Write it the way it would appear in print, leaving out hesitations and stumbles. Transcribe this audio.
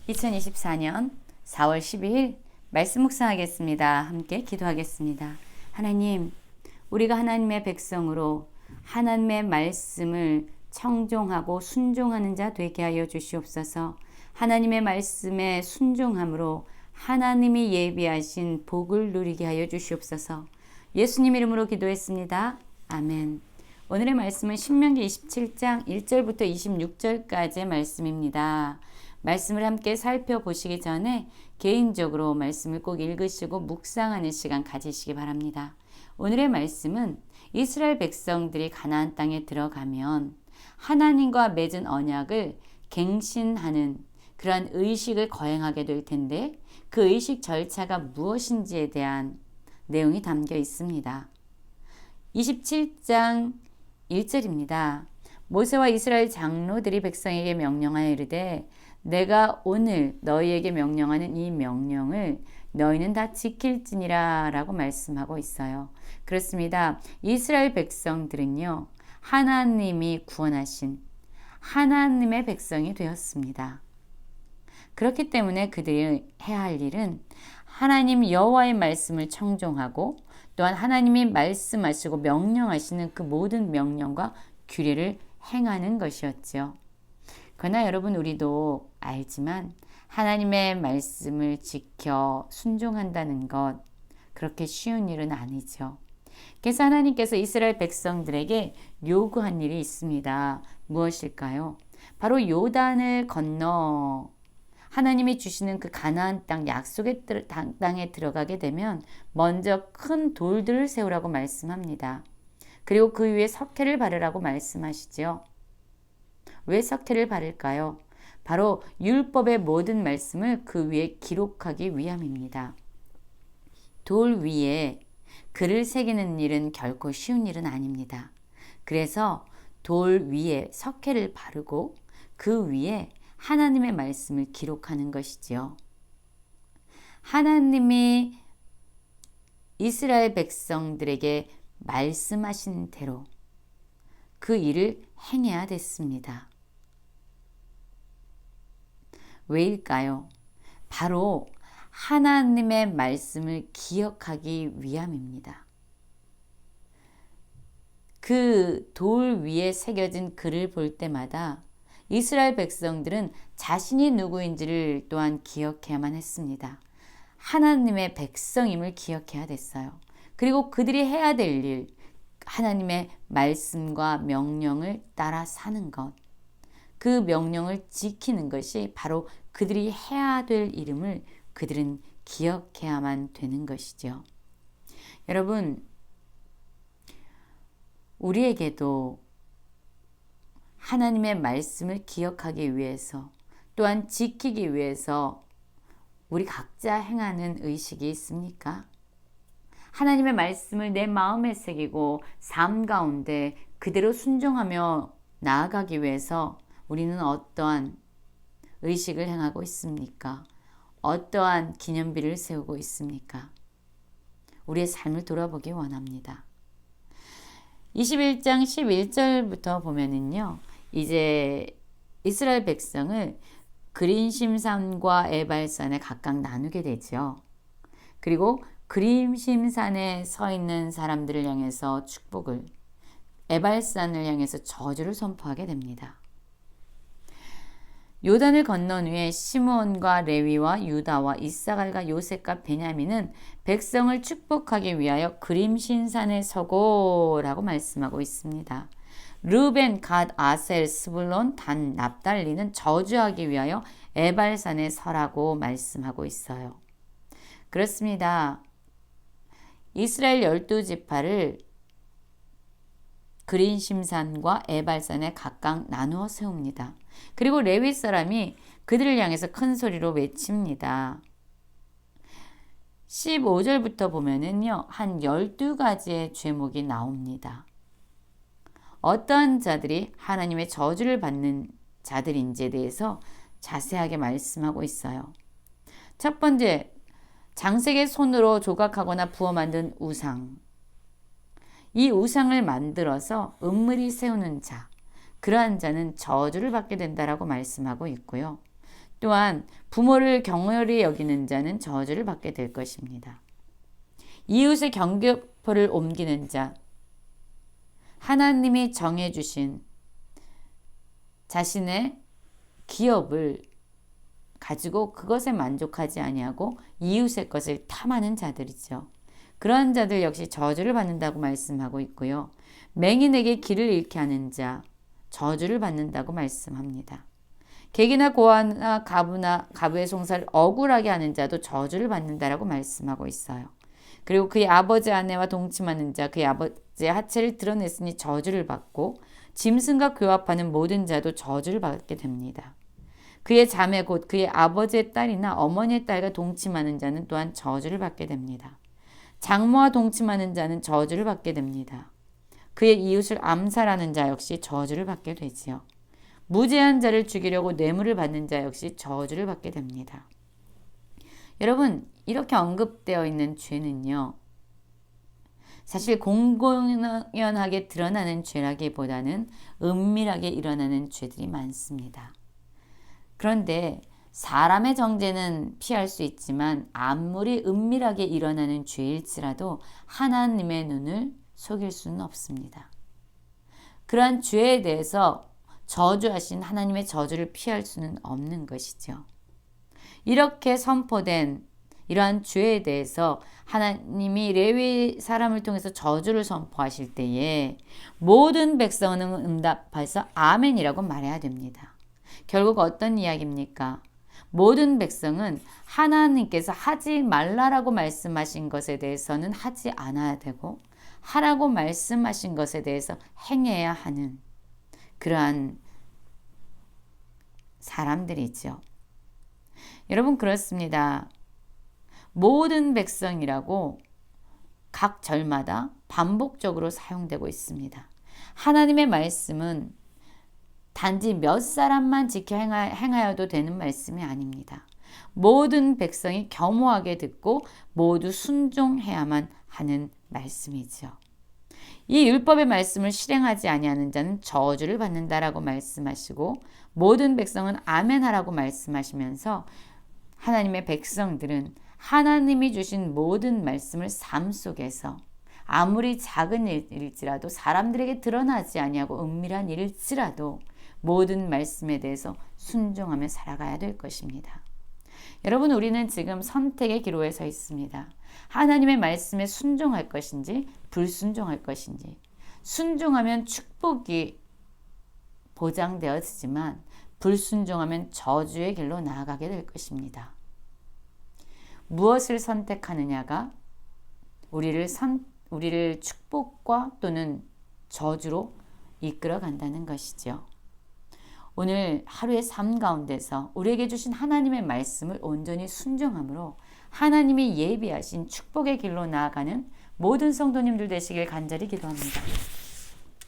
2024년 4월 12일 말씀 묵상하겠습니다. 함께 기도하겠습니다. 하나님, 우리가 하나님의 백성으로 하나님의 말씀을 청종하고 순종하는 자 되게 하여 주시옵소서. 하나님의 말씀에 순종함으로 하나님이 예비하신 복을 누리게 하여 주시옵소서. 예수님 이름으로 기도했습니다. 아멘. 오늘의 말씀은 신명기 27장 1절부터 26절까지의 말씀입니다. 말씀을 함께 살펴보시기 전에 개인적으로 말씀을 꼭 읽으시고 묵상하는 시간 가지시기 바랍니다. 오늘의 말씀은 이스라엘 백성들이 가나안 땅에 들어가면 하나님과 맺은 언약을 갱신하는 그러한 의식을 거행하게 될 텐데 그 의식 절차가 무엇인지에 대한 내용이 담겨 있습니다. 27장 1절입니다. 모세와 이스라엘 장로들이 백성에게 명령하여 이르되 내가 오늘 너희에게 명령하는 이 명령을 너희는 다 지킬지니라 라고 말씀하고 있어요. 그렇습니다. 이스라엘 백성들은요, 하나님이 구원하신 하나님의 백성이 되었습니다. 그렇기 때문에 그들이 해야 할 일은 하나님 여호와의 말씀을 청종하고 또한 하나님이 말씀하시고 명령하시는 그 모든 명령과 규례를 행하는 것이었죠. 그러나 여러분, 우리도 알지만 하나님의 말씀을 지켜 순종한다는 것 그렇게 쉬운 일은 아니죠. 그래서 하나님께서 이스라엘 백성들에게 요구한 일이 있습니다. 무엇일까요? 바로 요단을 건너 하나님이 주시는 그 가나안 땅 약속의 땅에 들어가게 되면 먼저 큰 돌들을 세우라고 말씀합니다. 그리고 그 위에 석회를 바르라고 말씀하시죠. 왜 석회를 바를까요? 바로 율법의 모든 말씀을 그 위에 기록하기 위함입니다. 돌 위에 글을 새기는 일은 결코 쉬운 일은 아닙니다. 그래서 돌 위에 석회를 바르고 그 위에 하나님의 말씀을 기록하는 것이지요. 하나님이 이스라엘 백성들에게 말씀하신 대로 그 일을 행해야 됐습니다. 왜일까요? 바로 하나님의 말씀을 기억하기 위함입니다. 그 돌 위에 새겨진 글을 볼 때마다 이스라엘 백성들은 자신이 누구인지를 또한 기억해야만 했습니다. 하나님의 백성임을 기억해야 됐어요. 그리고 그들이 해야 될 일, 하나님의 말씀과 명령을 따라 사는 것, 그 명령을 지키는 것이 바로 그들이 해야 될 일임을 그들은 기억해야만 되는 것이죠. 여러분, 우리에게도 하나님의 말씀을 기억하기 위해서 또한 지키기 위해서 우리 각자 행하는 의식이 있습니까? 하나님의 말씀을 내 마음에 새기고 삶 가운데 그대로 순종하며 나아가기 위해서 우리는 어떠한 의식을 행하고 있습니까? 어떠한 기념비를 세우고 있습니까? 우리의 삶을 돌아보기 원합니다. 21장 11절부터 보면은요, 이제 이스라엘 백성을 그린심산과 에발산에 각각 나누게 되죠. 그리고 그린심산에 서 있는 사람들을 향해서 축복을, 에발산을 향해서 저주를 선포하게 됩니다. 요단을 건넌 후에 시므온과 레위와 유다와 이사갈과 요셉과 베냐민은 백성을 축복하기 위하여 그림신산에 서고라고 말씀하고 있습니다. 르벤, 갓, 아셀, 스불론, 단, 납달리는 저주하기 위하여 에발산에 서라고 말씀하고 있어요. 그렇습니다. 이스라엘 12지파를 그린심산과 에발산에 각각 나누어 세웁니다. 그리고 레위 사람이 그들을 향해서 큰 소리로 외칩니다. 15절부터 보면은요, 한 12가지의 죄목이 나옵니다. 어떠한 자들이 하나님의 저주를 받는 자들인지에 대해서 자세하게 말씀하고 있어요. 첫 번째, 장색의 손으로 조각하거나 부어 만든 우상. 이 우상을 만들어서 은밀히 세우는 자, 그러한 자는 저주를 받게 된다라고 말씀하고 있고요. 또한 부모를 경홀히 여기는 자는 저주를 받게 될 것입니다. 이웃의 경계표를 옮기는 자, 하나님이 정해주신 자신의 기업을 가지고 그것에 만족하지 아니하고 이웃의 것을 탐하는 자들이죠. 그러한 자들 역시 저주를 받는다고 말씀하고 있고요. 맹인에게 길을 잃게 하는 자, 저주를 받는다고 말씀합니다. 객이나 고아나 가부의 송사를 억울하게 하는 자도 저주를 받는다라고 말씀하고 있어요. 그리고 그의 아버지 아내와 동침하는 자, 그의 아버지의 하체를 드러냈으니 저주를 받고 짐승과 교합하는 모든 자도 저주를 받게 됩니다. 그의 자매 곧 그의 아버지의 딸이나 어머니의 딸과 동침하는 자는 또한 저주를 받게 됩니다. 장모와 동침하는 자는 저주를 받게 됩니다. 그의 이웃을 암살하는 자 역시 저주를 받게 되지요. 무죄한 자를 죽이려고 뇌물을 받는 자 역시 저주를 받게 됩니다. 여러분, 이렇게 언급되어 있는 죄는요, 사실 공공연하게 드러나는 죄라기보다는 은밀하게 일어나는 죄들이 많습니다. 그런데 사람의 정죄는 피할 수 있지만 아무리 은밀하게 일어나는 죄일지라도 하나님의 눈을 속일 수는 없습니다. 그러한 죄에 대해서 저주하신 하나님의 저주를 피할 수는 없는 것이죠. 이렇게 선포된 이러한 죄에 대해서 하나님이 레위 사람을 통해서 저주를 선포하실 때에 모든 백성은 응답해서 아멘이라고 말해야 됩니다. 결국 어떤 이야기입니까? 모든 백성은 하나님께서 하지 말라라고 말씀하신 것에 대해서는 하지 않아야 되고 하라고 말씀하신 것에 대해서 행해야 하는 그러한 사람들이죠. 여러분, 그렇습니다. 모든 백성이라고 각 절마다 반복적으로 사용되고 있습니다. 하나님의 말씀은 단지 몇 사람만 지켜 행하여도 되는 말씀이 아닙니다. 모든 백성이 겸허하게 듣고 모두 순종해야만 하는 말씀이죠. 이 율법의 말씀을 실행하지 아니하는 자는 저주를 받는다라고 말씀하시고 모든 백성은 아멘하라고 말씀하시면서 하나님의 백성들은 하나님이 주신 모든 말씀을 삶 속에서 아무리 작은 일일지라도 사람들에게 드러나지 아니하고 은밀한 일일지라도 모든 말씀에 대해서 순종하며 살아가야 될 것입니다. 여러분, 우리는 지금 선택의 기로에 서 있습니다. 하나님의 말씀에 순종할 것인지 불순종할 것인지. 순종하면 축복이 보장되어지지만 불순종하면 저주의 길로 나아가게 될 것입니다. 무엇을 선택하느냐가 우리를 축복과 또는 저주로 이끌어 간다는 것이죠. 오늘 하루의 삶 가운데서 우리에게 주신 하나님의 말씀을 온전히 순종함으로 하나님이 예비하신 축복의 길로 나아가는 모든 성도님들 되시길 간절히 기도합니다.